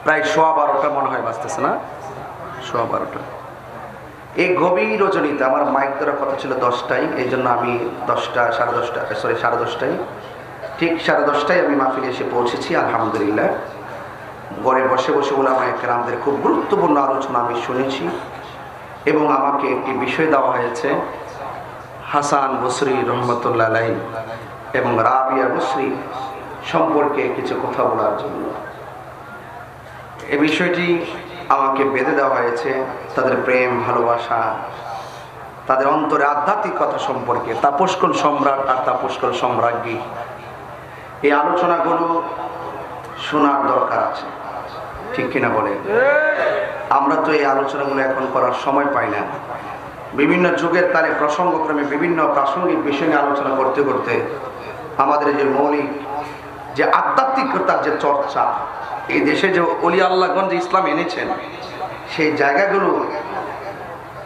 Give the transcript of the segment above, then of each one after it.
প্রায় 12:15 মনে হয় বাজতেছে না, 12:15। এই গভীর রজনীতে আমার মাইক ধরার কথা ছিল 10টায়, এই জন্য আমি 10:10 ঠিক 10:30 আমি মাহফিলে এসে পৌঁছেছি। আলহামদুলিল্লাহ, ঘরে বসে বসে উলামায়ে কেরামদের খুব গুরুত্বপূর্ণ আলোচনা আমি শুনেছি এবং আমাকে একটি বিষয় দেওয়া হয়েছে হাসান বসরি রহমতুল্লাহ আলাইহি এবং রাবিয়া বসরি সম্পর্কে কিছু কথা বলার জন্য। এই বিষয়টি আমাকে বেঁধে দেওয়া হয়েছে তাদের প্রেম ভালোবাসা, তাদের অন্তরে আধ্যাত্মিকতা সম্পর্কে, তাপস্কল সম্রাট আর তাপস্কল সম্রাজ্ঞী। এই আলোচনাগুলো শোনার দরকার আছে, ঠিক কিনা বলে? আমরা তো এই আলোচনাগুলো এখন করার সময় পাই না। বিভিন্ন যুগের তালে প্রসঙ্গক্রমে বিভিন্ন প্রাসঙ্গিক বিষয় নিয়ে আলোচনা করতে করতে আমাদের যে মৌলিক যে আধ্যাত্মিকতার যে চর্চা, এই দেশে যে ওলি আল্লাহগণ যে ইসলাম এনেছেন,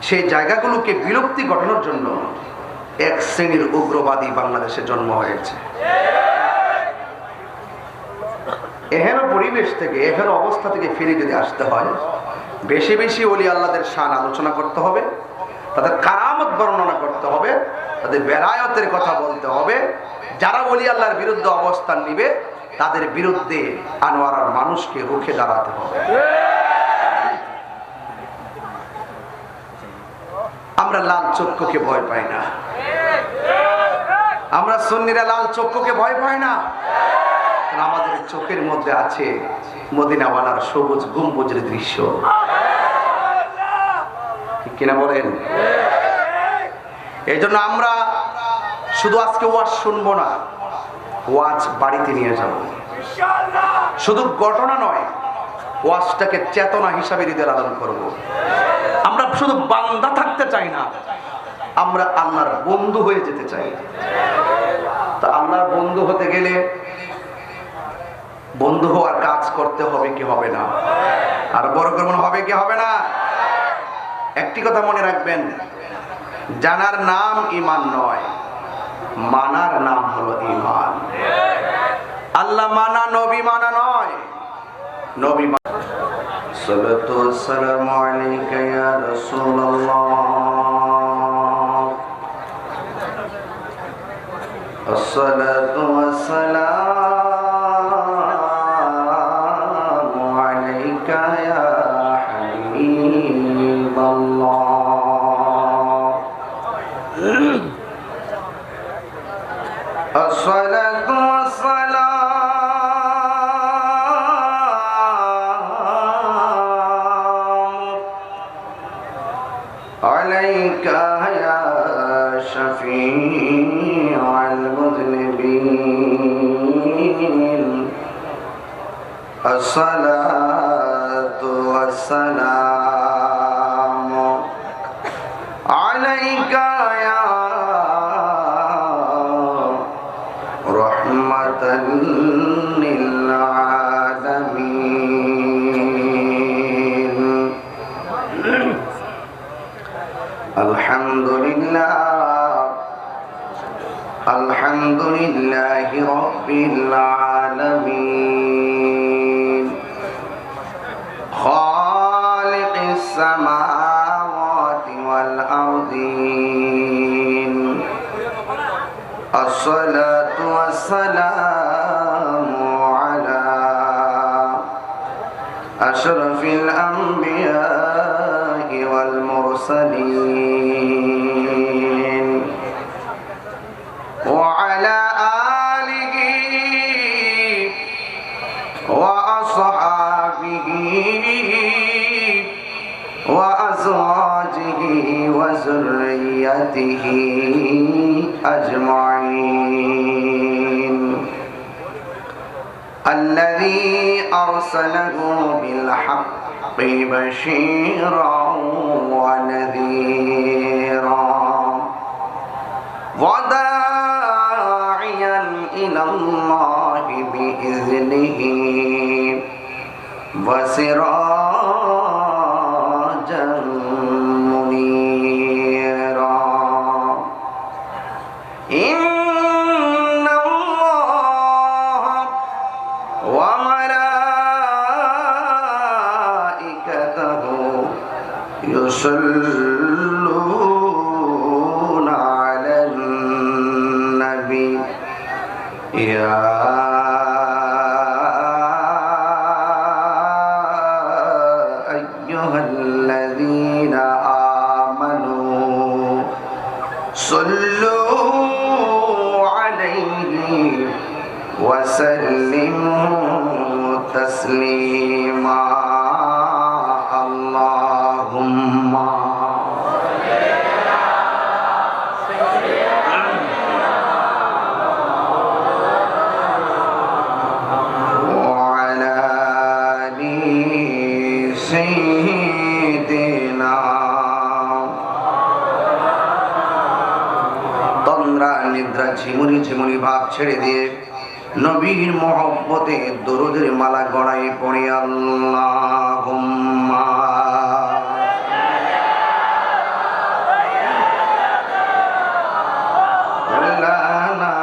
সেই জায়গাগুলোকে বিলুপ্তি ঘটানোর জন্য এক শ্রেণীর উগ্রবাদী বাংলাদেশে জন্ম হয়েছে। এহেন পরিবেশ থেকে, এহেন অবস্থা থেকে ফিরে যদি আসতে হয়, বেশি বেশি ওলি আল্লাহদের শান আলোচনা করতে হবে, তাদের কারামত বর্ণনা করতে হবে, তাদের বেলায়তের কথা বলতে হবে। যারা ওলি আল্লাহর বিরুদ্ধে অবস্থান নিবে তাদের বিরুদ্ধে আনোয়ারার মানুষকে রুখে দাঁড়াতে হবে। আমরা লাল চক্ষুকে ভয় পাই না, আমরা সুন্নিরা লাল চক্ষুকে ভয় পাই না। আমাদের চোখের মধ্যে আছে মদিনাওয়ালার সবুজ গম্বুজের দৃশ্য, ঠিক কিনা বলেন? এই জন্য আমরা শুধু আজকে ওয়াজ শুনবো না, ওয়াজ বাড়িতে নিয়ে যাব। শুধু ঘটনা নয়, ওয়াজটাকে চেতনা হিসাবে হৃদয়ে লালন করব। আমরা শুধু বান্দা থাকতে চাই না, আমরা আল্লাহর বন্ধু হয়ে যেতে চাই। তা আল্লাহর বন্ধু হতে গেলে বন্ধু হওয়ার কাজ করতে হবে কি হবে না? আর বড় করে হবে কি হবে না? একটি কথা মনে রাখবেন, জানার নাম ঈমান নয়, মানার নাম হলো ঈমান। আল্লাহ মানা, নবী মানা নয়। নবী মানা। সাল্লাতু ওয়াসসালামু আলাইকা ইয়া রাসূলুল্লাহ, আসসালাতু ওয়াসসালামু আলাইকা ইয়া হাবিবাল্লাহ, আসসালাতু ওয়াসসালামু আলাইকা ইয়া শাফীআল মুযনিবিন, আসসালাতু ওয়াসসালামু আলাইকা ইয়া রাহমাতাল লিল আলামিন। আলহামদুলিল্লাহ, আলহামদুলিল্লাহি রাব্বিল আলামিন, খালিকিস সামাওয়াতি ওয়াল আরদিন, আসসালাতু ওয়াসসালামু আলা আশরাফিল আমবিয়াই ওয়াল মুরসালিন, ওয়া আলা আলিহি ওয়া আসহাবিহি ওয়া আজওয়াজিহি ওয়া যুররিয়াতিহি আজমাইন, الذي أرسله بالحق بشيرا ونذيرا وداعيا إلى الله بإذنه وسراجا منيرا. إن الله وملائكته يصلون على النبي يا أيها الذين آمنوا صلوا عليه وسلموا تسليما اللهم وعلى آل سيدنا তন্দ্রা নিদ্রা ঝিমুনি ঝিমুনি ভাব ছেড়ে দিয়ে নবীর মহব্বতে দরুদের মালা গড়াই পড়ে আল্লাহুম্মা আলা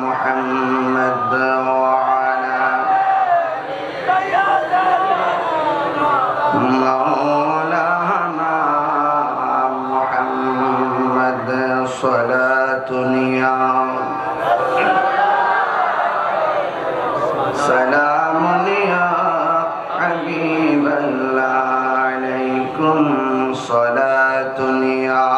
মুহাম্মদ ওয়া আলা মাওলানা মুহাম্মদ সালাতুন ইয়া سلام يا حبيب الله عليكم صلاة يا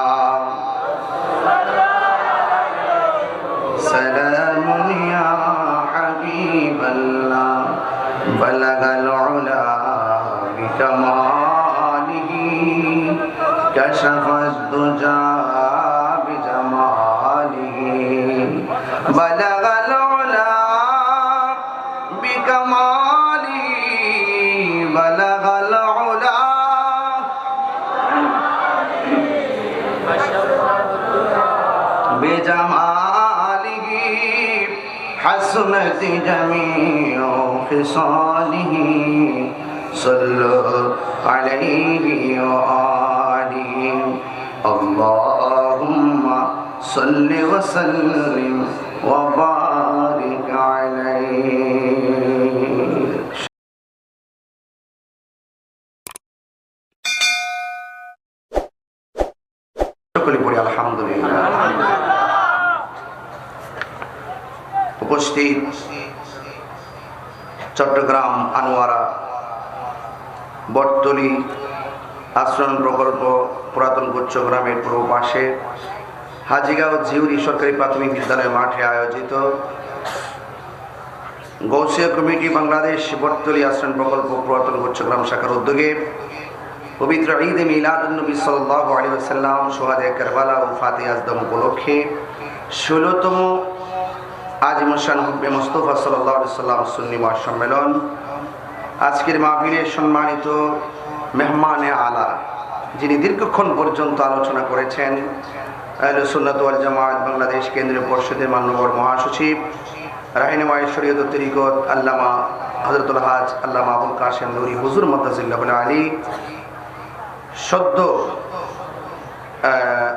سلام يا حبيب الله بلغ العلا بكماله كشف الدجى بجماله بلغ العلا بكماله بلغ العلا بجماله حسنت جميع خصاله صلوا عليه وآله اللهم صل وسلم وبارك عليه সকলে পড়ি আলহামদুলিল্লাহ। উপস্থিত চট্টগ্রাম আনোয়ারা বটতলী আশ্রয়ণ প্রকল্প পুরাতন গুচ্ছগ্রামের পূর্ব পাশে হাজীগাঁও জিউরি সরকারি প্রাথমিক বিদ্যালয় মাঠে আয়োজিত গৌসিয়া কমিটি বাংলাদেশ বটতলী আশ্রয়ণ প্রকল্প পুরাতন গুচ্ছগ্রাম শাখার উদ্যোগে পবিত্র ঈদ মিলাদুন্নবী সাল্লাল্লাহু আলাইহি ওয়াসাল্লাম শুহাদায়ে কারবালা ও ফাতিহ আজদম উপলক্ষে ১৬তম আজিমুশান হুব্বে মুস্তাফা সাল্লাল্লাহু আলাইহি ওয়াসাল্লাম সুন্নি মহাসম্মেলন। আজকের মাহফিলে সম্মানিত মেহমানে আলা যিনি দীর্ঘক্ষণ পর্যন্ত আলোচনা করেছেন আহলে সুন্নাত ওয়াল জামাত বাংলাদেশ কেন্দ্রীয় পরিষদের মাননীয় মহাসচিব রাহিনুমায়ে শরীয়ত ও তরিকত আল্লামা হযরতুল হাজ আল্লামা আবুল কাশেম নুরি হুজুর মাদ্দাজিল্লাহুল আলী, সদ্য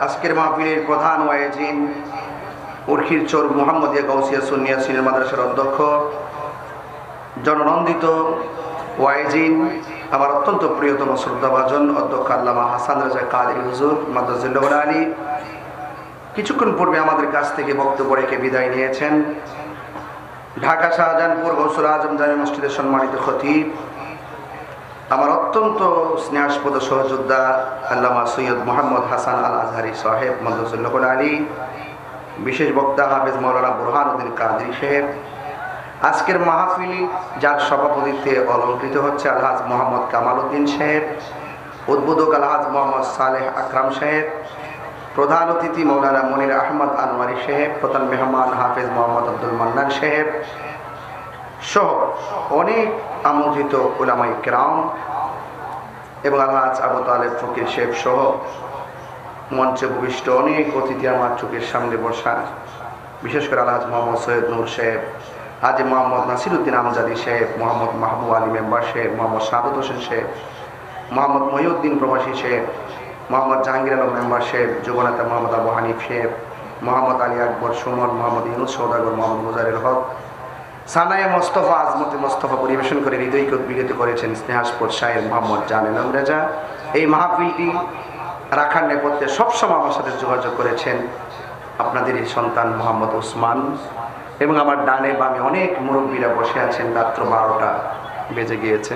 আজকের মাহফিলের প্রধান ওয়াইজিন উরখিরচর মুহাম্মদিয়া গাউসিয়া সুন্নিয়া সিনিয়র মাদ্রাসার অধ্যক্ষ, জননন্দিত ওয়াইজিন আমার অত্যন্ত প্রিয়তম শ্রদ্ধাভাজন অধ্যক্ষ আল্লামা হাসান রাজা কাদরি হুজুর মাদ্দাজিল্লাহুল আলী কিছুক্ষণ পূর্বে আমাদের কাছ থেকে বক্তব্য রেখে বিদায় নিয়েছেন। ঢাকা শাহজাহানপুর গৌসুল আজম জামে মসজিদের সম্মানিত খতিব, আমার অত্যন্ত স্নেহাস্পদ সহযোদ্ধা আল্লামা সৈয়দ মোহাম্মদ হাসান আল আজহারি সাহেব মাদ্দাজিল্লাহুল আলী, বিশেষ বক্তা হাফেজ মাওলানা বুরহানুদ্দিন কাদরি সাহেব, আজকের মাহফিল যার সভাপতিত্বে অলঙ্কৃত হচ্ছে আলহাজ মোহাম্মদ কামাল উদ্দিন সাহেব, উদ্বোধক আলহাজ মোহাম্মদ সালেহ আকরাম সাহেব, প্রধান অতিথি মৌলানা মনির আহমদ আনোয়ারি সাহেব, প্রধান মেহমান হাফেজ মোহাম্মদ আব্দুল মান্নান সাহেব সহ অনেক আমন্ত্রিত উলামায়ে কেরাম এবং আলহাজ আবু তালেব ফকির সাহেব সহ মঞ্চে ভূমিষ্ঠ অনেক অতিথি আমার চোখের সামনে বসা, বিশেষ করে আলহাজ মোহাম্মদ সৈয়দ নূর সাহেব, হাজী মোহাম্মদ নাসিরউদ্দিন আমজাদি সাহেব, মোহাম্মদ মাহবুব আলী মেম্বার সাহেব, মোহাম্মদ সাদত হোসেন সাহেব, মোহাম্মদ মহিউদ্দিন প্রবাসী সাহেব, মোহাম্মদ জাহাঙ্গীর আলম মেম্বার সাহেব, যুবনেতা মোহাম্মদ আবু হানিফ সাহেব, মোহাম্মদ আলী আকবর সুমন, মোহাম্মদ ইউনুস সওদাগর, মোহাম্মদ মুজাহির হক, সানায়ে মোস্তফা আজমতে মোস্তফা পরিবেশন করে হৃদয়কে উদ্বিগ্ন করেছেন স্নেহাস্পদ শায়ের মোহাম্মদ জানেন রেজা, এই মাহফিলটি রাখার নেপথ্যে সবসময় আমার সাথে যোগাযোগ করেছেন আপনাদের এই সন্তান মোহাম্মদ ওসমান, এবং আমার ডানে বামে অনেক মুরব্বীরা বসে আছেন। রাত্র 12টা বেজে গিয়েছে।